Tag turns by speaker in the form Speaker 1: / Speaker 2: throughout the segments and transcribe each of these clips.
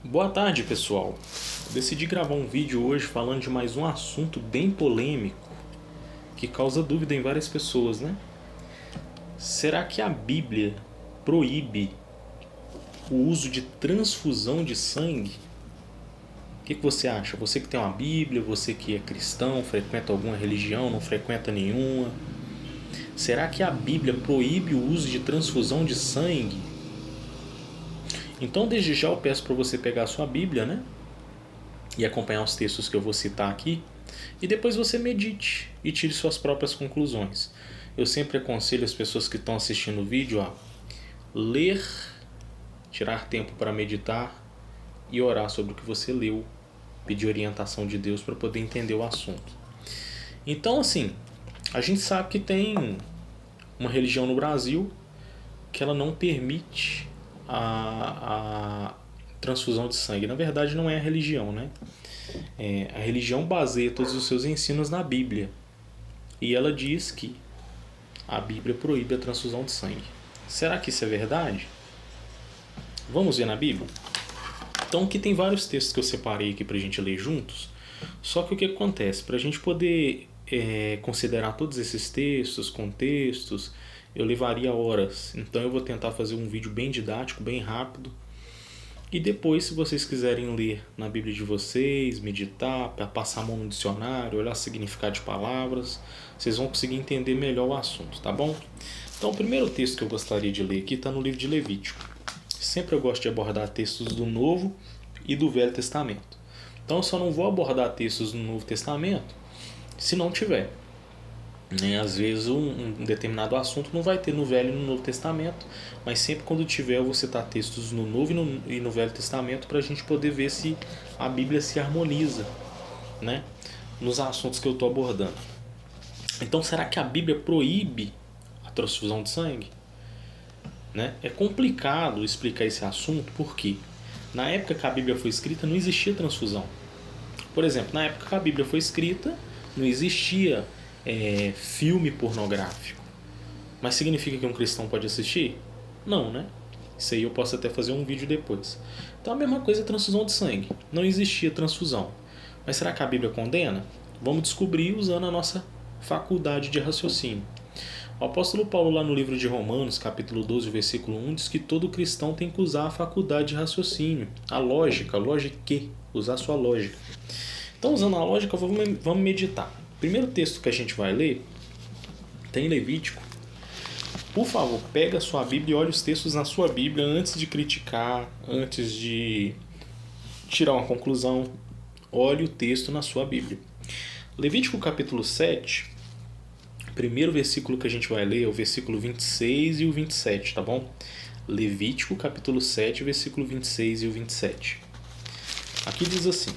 Speaker 1: Boa tarde, pessoal. Decidi gravar um vídeo hoje falando de mais um assunto bem polêmico que causa dúvida em várias pessoas, né? Será que a Bíblia proíbe o uso de transfusão de sangue? O que você acha? Você que tem uma Bíblia, você que é cristão, frequenta alguma religião, não frequenta nenhuma? Será que a Bíblia proíbe o uso de transfusão de sangue? Então, desde já eu peço para você pegar a sua Bíblia, né? E acompanhar os textos que eu vou citar aqui. E depois você medite e tire suas próprias conclusões. Eu sempre aconselho as pessoas que estão assistindo o vídeo a ler, tirar tempo para meditar e orar sobre o que você leu. Pedir orientação de Deus para poder entender o assunto. Então, assim, a gente sabe que tem uma religião no Brasil que ela não permite a transfusão de sangue. Na verdade, não é a religião, né? A religião baseia todos os seus ensinos na Bíblia. E ela diz que a Bíblia proíbe a transfusão de sangue. Será que isso é verdade? Vamos ver na Bíblia? Então, aqui tem vários textos que eu separei aqui para a gente ler juntos. Só que o que acontece? Para a gente poder considerar todos esses textos, contextos, eu levaria horas. Então eu vou tentar fazer um vídeo bem didático, bem rápido. E depois, se vocês quiserem ler na Bíblia de vocês, meditar, passar a mão no dicionário, olhar o significado de palavras, vocês vão conseguir entender melhor o assunto, tá bom? Então, o primeiro texto que eu gostaria de ler aqui está no livro de Levítico. Sempre eu gosto de abordar textos do Novo e do Velho Testamento. Então, eu só não vou abordar textos do Novo Testamento se não tiver. Às vezes um determinado assunto não vai ter no Velho e no Novo Testamento, mas sempre quando tiver eu vou citar textos no Novo e no Velho Testamento para a gente poder ver se a Bíblia se harmoniza, né, nos assuntos que eu estou abordando. Então, será que a Bíblia proíbe a transfusão de sangue? Né? É complicado explicar esse assunto porque na época que a Bíblia foi escrita não existia transfusão. Por exemplo, na época que a Bíblia foi escrita não existia filme pornográfico. Mas significa que um cristão pode assistir? Não, né? Isso aí eu posso até fazer um vídeo depois. Então a mesma coisa é transfusão de sangue. Não existia transfusão. Mas será que a Bíblia condena? Vamos descobrir usando a nossa faculdade de raciocínio. O apóstolo Paulo, lá no livro de Romanos, capítulo 12, versículo 1, diz que todo cristão tem que usar a faculdade de raciocínio, a lógica, usar a sua lógica. Então, usando a lógica, vamos meditar. O primeiro texto que a gente vai ler tem Levítico. Por favor, pega a sua Bíblia e olhe os textos na sua Bíblia antes de criticar, antes de tirar uma conclusão. Olhe o texto na sua Bíblia. Levítico capítulo 7, o primeiro versículo que a gente vai ler é o versículo 26 e o 27, tá bom? Levítico capítulo 7, versículo 26 e o 27. Aqui diz assim: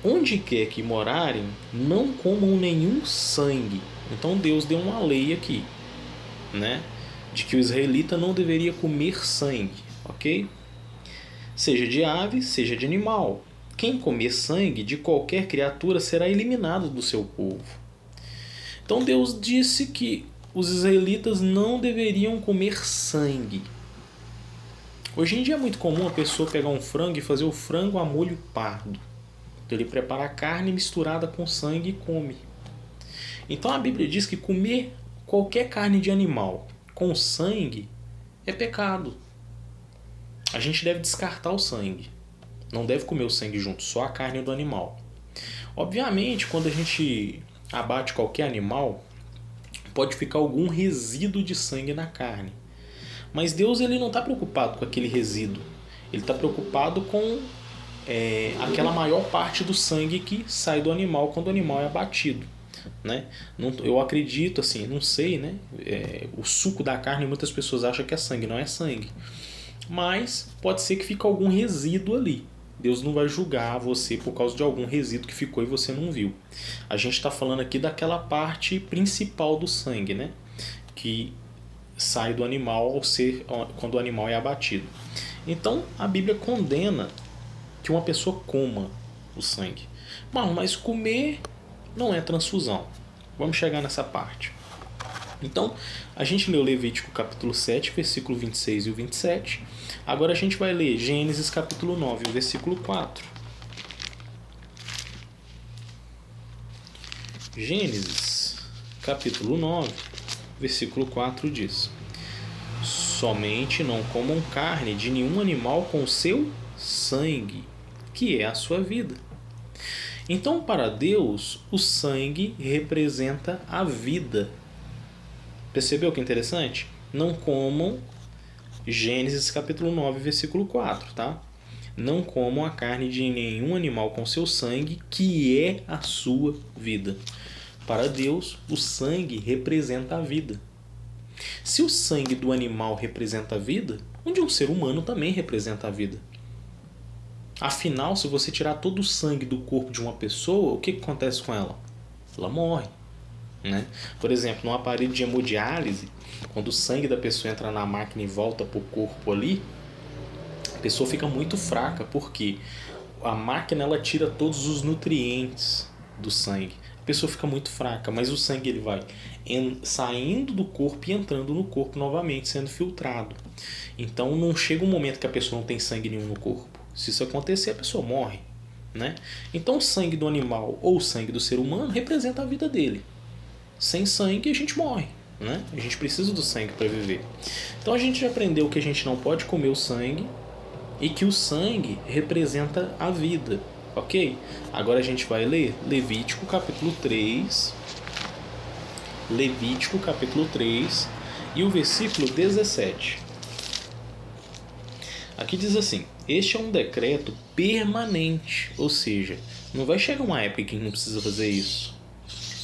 Speaker 1: onde quer que morarem, não comam nenhum sangue. Então Deus deu uma lei aqui, né? De que o israelita não deveria comer sangue, ok? Seja de ave, seja de animal. Quem comer sangue de qualquer criatura será eliminado do seu povo. Então Deus disse que os israelitas não deveriam comer sangue. Hoje em dia é muito comum a pessoa pegar um frango e fazer o frango a molho pardo. Então ele prepara a carne misturada com sangue e come. Então a Bíblia diz que comer qualquer carne de animal com sangue é pecado. A gente deve descartar o sangue. Não deve comer o sangue junto, só a carne do animal. Obviamente, quando a gente abate qualquer animal, pode ficar algum resíduo de sangue na carne. Mas Deus ele não está preocupado com aquele resíduo. Ele está preocupado com aquela maior parte do sangue que sai do animal quando o animal é abatido, né? Eu acredito, assim, não sei, né? O suco da carne muitas pessoas acham que é sangue, não é sangue. Mas pode ser que fique algum resíduo ali. Deus não vai julgar você por causa de algum resíduo que ficou e você não viu. A gente está falando aqui daquela parte principal do sangue, né? Que sai do animal quando o animal é abatido. Então a Bíblia condena que uma pessoa coma o sangue. Mas comer não é transfusão. Vamos chegar nessa parte. Então, a gente leu Levítico capítulo 7, versículo 26 e o 27. Agora a gente vai ler Gênesis capítulo 9, o versículo 4. Gênesis capítulo 9, versículo 4 diz: somente não comam carne de nenhum animal com o seu sangue, que é a sua vida. Então, para Deus, o sangue representa a vida. Percebeu que interessante? Não comam, Gênesis capítulo 9, versículo 4, tá? Não comam a carne de nenhum animal com seu sangue, que é a sua vida. Para Deus, o sangue representa a vida. Se o sangue do animal representa a vida, o de um ser humano também representa a vida. Afinal, se você tirar todo o sangue do corpo de uma pessoa, o que acontece com ela? Ela morre. Né? Por exemplo, num aparelho de hemodiálise, quando o sangue da pessoa entra na máquina e volta para o corpo ali, a pessoa fica muito fraca, porque a máquina ela tira todos os nutrientes do sangue. A pessoa fica muito fraca, mas o sangue ele vai saindo do corpo e entrando no corpo novamente, sendo filtrado. Então não chega um momento que a pessoa não tem sangue nenhum no corpo. Se isso acontecer, a pessoa morre. Né? Então o sangue do animal ou o sangue do ser humano representa a vida dele. Sem sangue a gente morre, né? A gente precisa do sangue para viver. Então a gente já aprendeu que a gente não pode comer o sangue e que o sangue representa a vida, ok? Agora a gente vai ler Levítico capítulo 3. Levítico capítulo 3 e o versículo 17. Aqui diz assim: este é um decreto permanente, ou seja, não vai chegar uma época que não precisa fazer isso.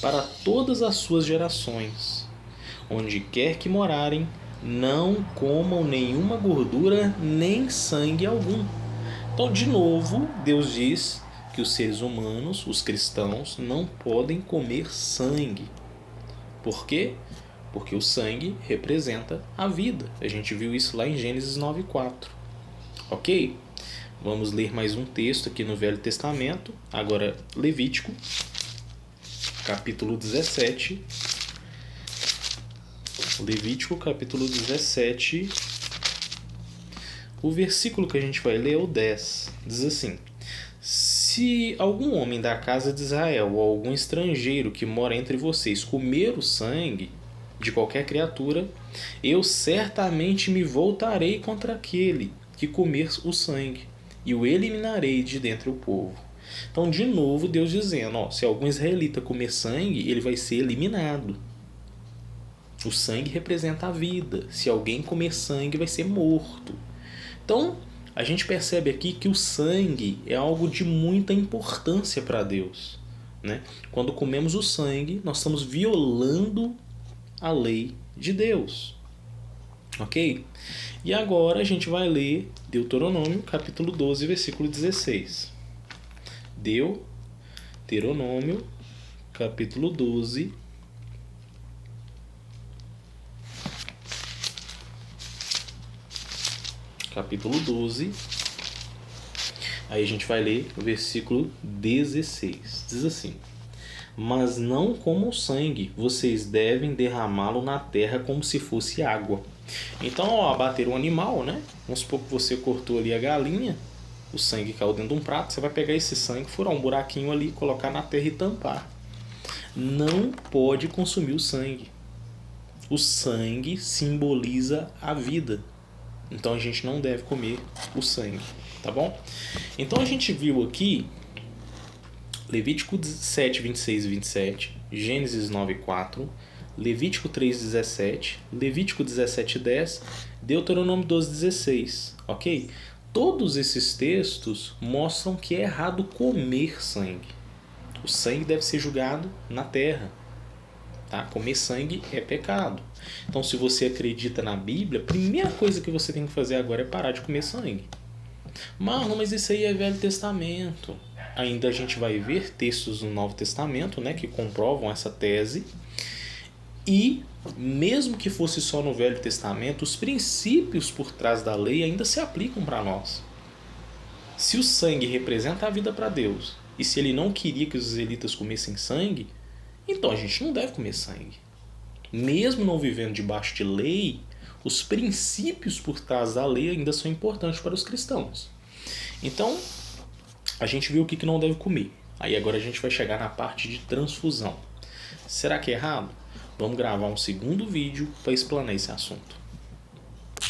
Speaker 1: Para todas as suas gerações, onde quer que morarem, não comam nenhuma gordura nem sangue algum. Então, de novo, Deus diz que os seres humanos, os cristãos, não podem comer sangue. Por quê? Porque o sangue representa a vida. A gente viu isso lá em Gênesis 9:4. Ok? Vamos ler mais um texto aqui no Velho Testamento. Agora, Levítico capítulo 17. Levítico capítulo 17. O versículo que a gente vai ler é o 10. Diz assim: se algum homem da casa de Israel ou algum estrangeiro que mora entre vocês comer o sangue de qualquer criatura, eu certamente me voltarei contra aquele que comer o sangue e o eliminarei de dentre o povo. Então, de novo, Deus dizendo, se algum israelita comer sangue, ele vai ser eliminado. O sangue representa a vida. Se alguém comer sangue, vai ser morto. Então, a gente percebe aqui que o sangue é algo de muita importância para Deus. Né? Quando comemos o sangue, nós estamos violando a lei de Deus. Ok? E agora a gente vai ler Deuteronômio, capítulo 12, versículo 16. Deuteronômio, capítulo 12, aí a gente vai ler o versículo 16. Diz assim: mas não comam sangue, vocês devem derramá-lo na terra como se fosse água. Então, ao abater um animal, né? Vamos supor que você cortou ali a galinha, o sangue caiu dentro de um prato, você vai pegar esse sangue, furar um buraquinho ali, colocar na terra e tampar. Não pode consumir o sangue. O sangue simboliza a vida. Então a gente não deve comer o sangue, tá bom? Então a gente viu aqui Levítico 7, 26 e 27, Gênesis 9, 4, Levítico 3, 17, Levítico 17, 10, Deuteronômio 12, 16, ok? Todos esses textos mostram que é errado comer sangue. O sangue deve ser julgado na terra. Tá? Comer sangue é pecado. Então, se você acredita na Bíblia, a primeira coisa que você tem que fazer agora é parar de comer sangue. Mas isso aí é Velho Testamento. Ainda a gente vai ver textos no Novo Testamento, né, que comprovam essa tese. E, mesmo que fosse só no Velho Testamento, os princípios por trás da lei ainda se aplicam para nós. Se o sangue representa a vida para Deus, e se ele não queria que os israelitas comessem sangue, então a gente não deve comer sangue. Mesmo não vivendo debaixo de lei, os princípios por trás da lei ainda são importantes para os cristãos. Então, a gente viu o que não deve comer. Aí agora a gente vai chegar na parte de transfusão. Será que é errado? Vamos gravar um segundo vídeo para explanar esse assunto.